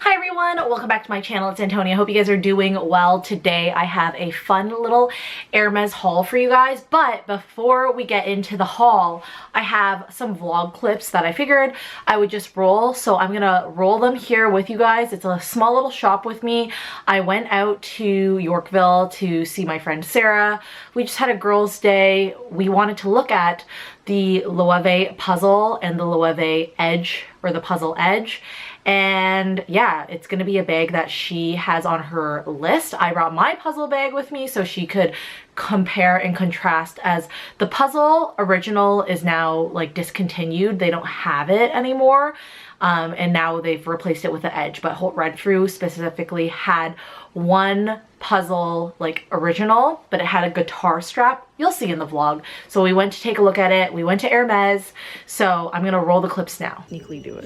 Hi everyone, welcome back to my channel. It's Antonia. I hope you guys are doing well. Today I have a fun little Hermes haul for you guys, but before we get into the haul, I have some vlog clips that I figured I would just roll. So I'm gonna roll them here with you guys. It's a small little shop with me. I went out to Yorkville to see my friend Sarah. We just had a girls' day. We wanted to look at the Loewe puzzle and the Loewe edge, or the puzzle edge. And yeah, it's gonna be a bag that she has on her list. I brought my puzzle bag with me so she could compare and contrast, as the puzzle original is now like discontinued. They don't have it anymore. And now they've replaced it with the edge, but Holt Renfrew specifically had one puzzle like original, but it had a guitar strap. You'll see in the vlog. So we went to take a look at it. We went to Hermes. So I'm gonna roll the clips now. Sneakily do it.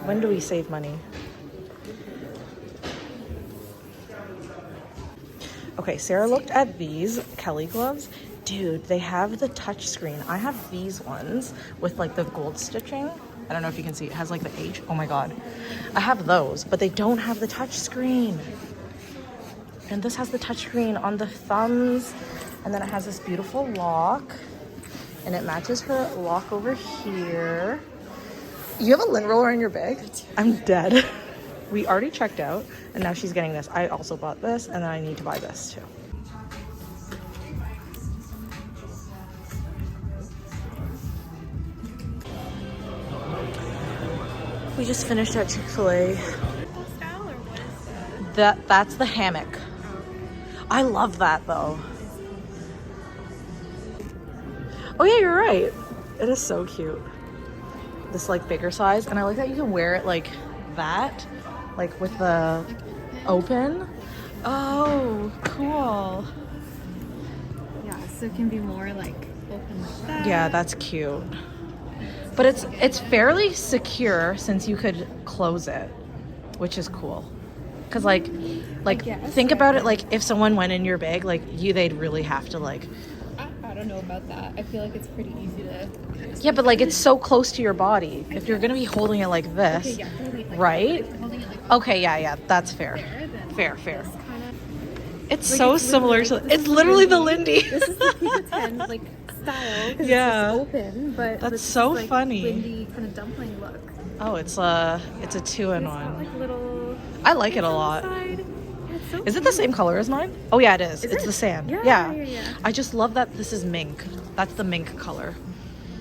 When do we save money? Okay, Sarah looked at these Kelly gloves. Dude, they have the touch screen. I have these ones with like the gold stitching. I don't know if you can see, it has like the H. Oh my God. I have those, but they don't have the touch screen. And this has the touch screen on the thumbs. And then it has this beautiful lock. And it matches her lock over here. You have a lint roller in your bag? I'm dead. We already checked out, and now she's getting this. I also bought this, and then I need to buy this too. We just finished at Chick-fil-A. That's the hammock. I love that though. Oh yeah, you're right. It is so cute. This like bigger size, and I like that you can wear it like that, like with the open. Oh, cool. Yeah, so it can be more like open like that. Yeah, that's cute. But it's fairly secure since you could close it, which is cool. Cause like think about it, like if someone went in your bag, like they'd really have to like. I don't know about that. I feel like it's pretty easy to. Yeah, but like it's so close to your body. If you're gonna be holding it like this, Okay, yeah, like right? Holding it like Okay, yeah, that's fair. Fair. It's like so it's similar to. It's literally the Lindy. This is the P10 like style. Yeah. It's just open, but That's this so is, like, funny. Lindy kind of dumpling look. Oh, it's a 2-in-1. Like little. I like it a lot. So is it the same color as mine? Oh yeah, it is. Is it's it? the sand. Yeah. I just love that this is mink. That's the mink color.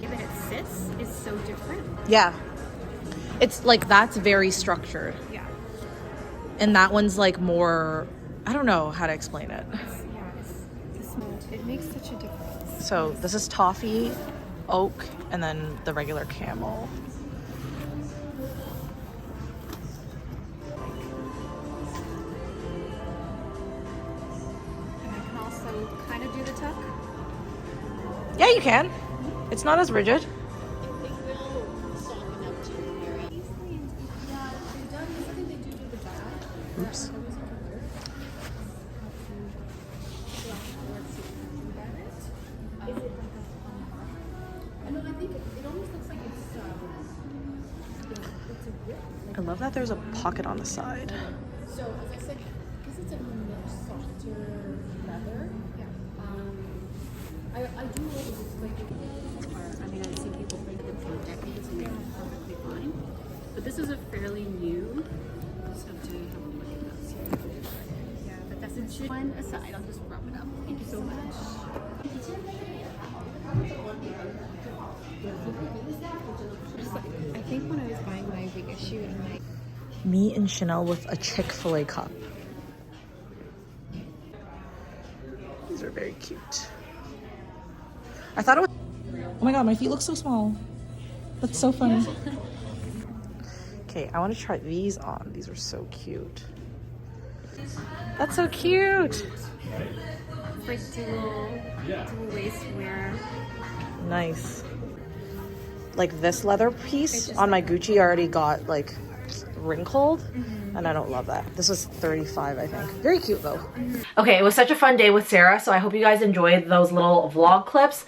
The way that it sits is so different. Yeah. It's like that's very structured. Yeah. And that one's like more, I don't know how to explain it. It makes such a difference. So this is toffee, oak, and then the regular camel. Kind of do the tuck. Yeah, you can. It's not as rigid. It will soften up too very easily. Yeah, they've done this. I think they do the back. Oops. I love that there's a pocket on the side. So, as I said, because it's a much softer leather, I do know that it's like, I mean, I've seen people bring them for decades and they're perfectly fine. But this is a fairly new, I just have to have a look at this here. Yeah, but that's it. One aside, I'll just rub it up. Thank you so much. I think when I was buying my big issue and my Me and Chanel with a Chick-fil-A cup. These are very cute. I thought it was. Oh my God, my feet look so small. That's so funny. Okay, I want to try these on. These are so cute. That's so cute. It's like dual waist wear. Nice. Like this leather piece on my Gucci already got like wrinkled, and I don't love that. This was $35, I think. Very cute though. Okay, it was such a fun day with Sarah, so I hope you guys enjoyed those little vlog clips.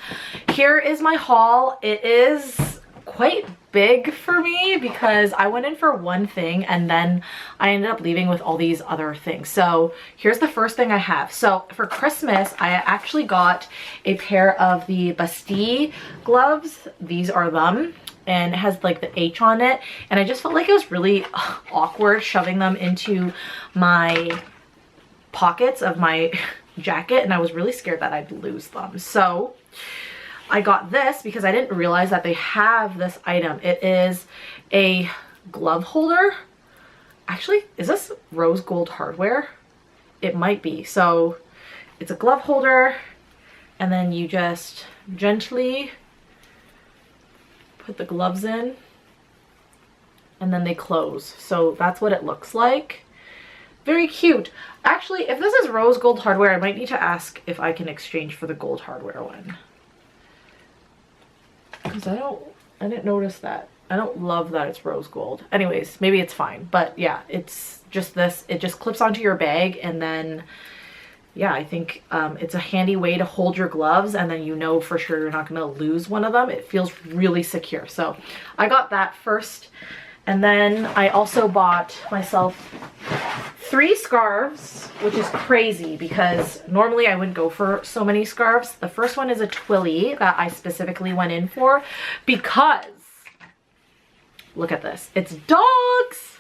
Here is my haul. It is quite big for me because I went in for one thing and then I ended up leaving with all these other things. So here's the first thing I have. So for Christmas, I actually got a pair of the Bastille gloves. These are them. And it has like the H on it. And I just felt like it was really awkward shoving them into my pockets of my jacket. And I was really scared that I'd lose them. So I got this because I didn't realize that they have this item. It is a glove holder. Actually, is this rose gold hardware? It might be. So it's a glove holder and then you just gently put the gloves in and then they close. So that's what it looks like. Very cute. Actually, if this is rose gold hardware, I might need to ask if I can exchange for the gold hardware one. Because I didn't notice that. I don't love that it's rose gold. Anyways, maybe it's fine. But yeah, it's just this. It just clips onto your bag and then, yeah, I think it's a handy way to hold your gloves and then you know for sure you're not going to lose one of them. It feels really secure. So I got that first. And then I also bought myself 3 scarves, which is crazy because normally I wouldn't go for so many scarves. The first one is a Twillie that I specifically went in for because, look at this, it's dogs.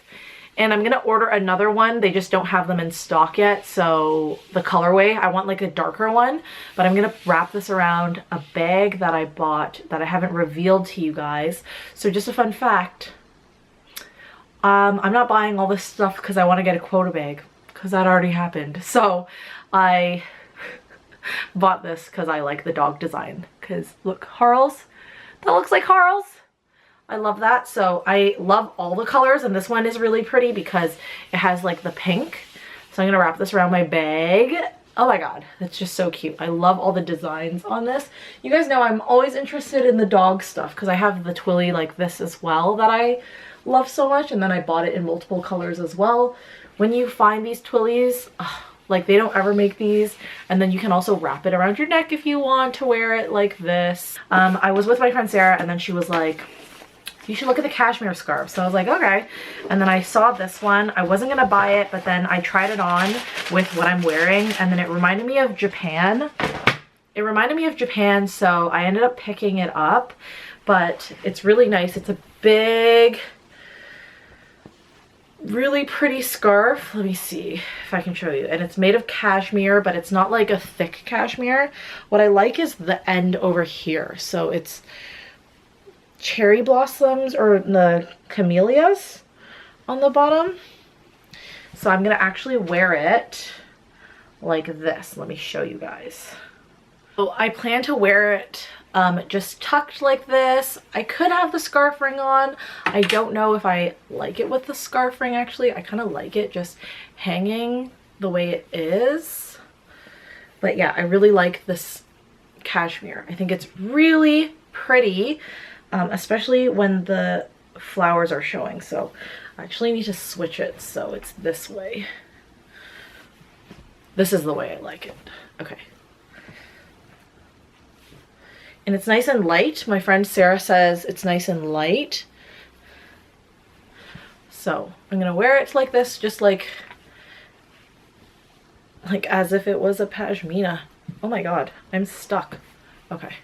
And I'm gonna order another one. They just don't have them in stock yet. So the colorway, I want like a darker one, but I'm gonna wrap this around a bag that I bought that I haven't revealed to you guys. So just a fun fact, I'm not buying all this stuff because I want to get a quota bag because that already happened. So I bought this because I like the dog design. Because look, Harl's, that looks like Harl's. I love that. So I love all the colors and this one is really pretty because it has like the pink. So I'm going to wrap this around my bag. Oh my god, it's just so cute. I love all the designs on this. You guys know I'm always interested in the dog stuff because I have the Twillie like this as well that I love so much, and then I bought it in multiple colors as well. When you find these Twillies, like they don't ever make these, and then you can also wrap it around your neck if you want to wear it like this. I was with my friend Sarah and then she was like, you should look at the cashmere scarf. So I was like, okay. And then I saw this one. I wasn't gonna buy it, but then I tried it on with what I'm wearing and then it reminded me of Japan. It reminded me of Japan, so I ended up picking it up, but it's really nice. It's a big, really pretty scarf. Let me see if I can show you. And it's made of cashmere, but it's not like a thick cashmere. What I like is the end over here. So it's cherry blossoms or the camellias on the bottom. So I'm gonna actually wear it like this. Let me show you guys. So I plan to wear it just tucked like this. I could have the scarf ring on. I don't know if I like it with the scarf ring actually. I kind of like it just hanging the way it is. But yeah, I really like this cashmere. I think it's really pretty, especially when the flowers are showing. So I actually need to switch it so it's this way. This is the way I like it. Okay. And it's nice and light. My friend Sarah says it's nice and light. So I'm gonna wear it like this, just like as if it was a pashmina. Oh my god, I'm stuck. Okay.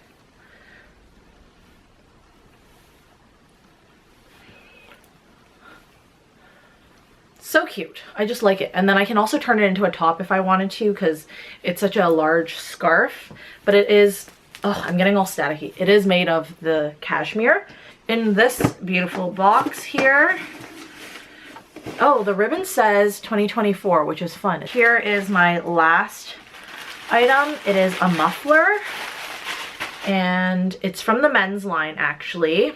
So cute. I just like it. And then I can also turn it into a top if I wanted to because it's such a large scarf. But it is, oh, I'm getting all staticky. It is made of the cashmere. In this beautiful box here, oh, the ribbon says 2024, which is fun. Here is my last item. It is a muffler. And it's from the men's line actually.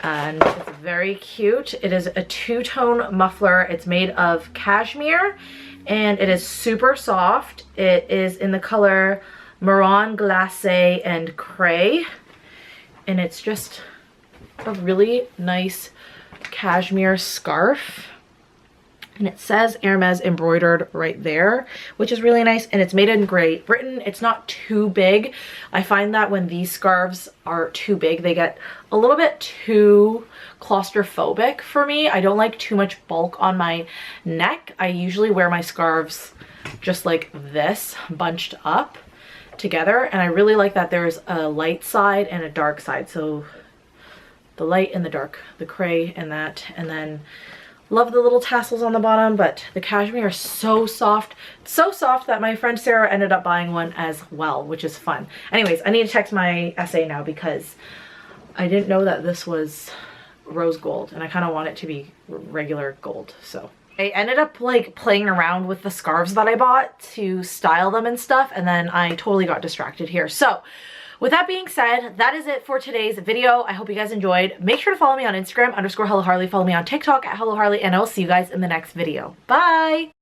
And it's very cute. It is a two-tone muffler. It's made of cashmere and it is super soft. It is in the color Marron Glacé and Cray. And it's just a really nice cashmere scarf. And it says Hermes embroidered right there, which is really nice. And it's made in Great Britain. It's not too big. I find that when these scarves are too big, they get a little bit too claustrophobic for me. I don't like too much bulk on my neck. I usually wear my scarves just like this, bunched up together. And I really like that there's a light side and a dark side. So the light and the dark, the cray and that, and then love the little tassels on the bottom, but the cashmere is so soft. It's so soft that my friend Sarah ended up buying one as well, which is fun. Anyways, I need to text my essay now because I didn't know that this was rose gold and I kind of want it to be regular gold. So I ended up like playing around with the scarves that I bought to style them and stuff, and then I totally got distracted here. So with that being said, that is it for today's video. I hope you guys enjoyed. Make sure to follow me on Instagram _HelloHarley. Follow me on TikTok at HelloHarley, and I'll see you guys in the next video. Bye!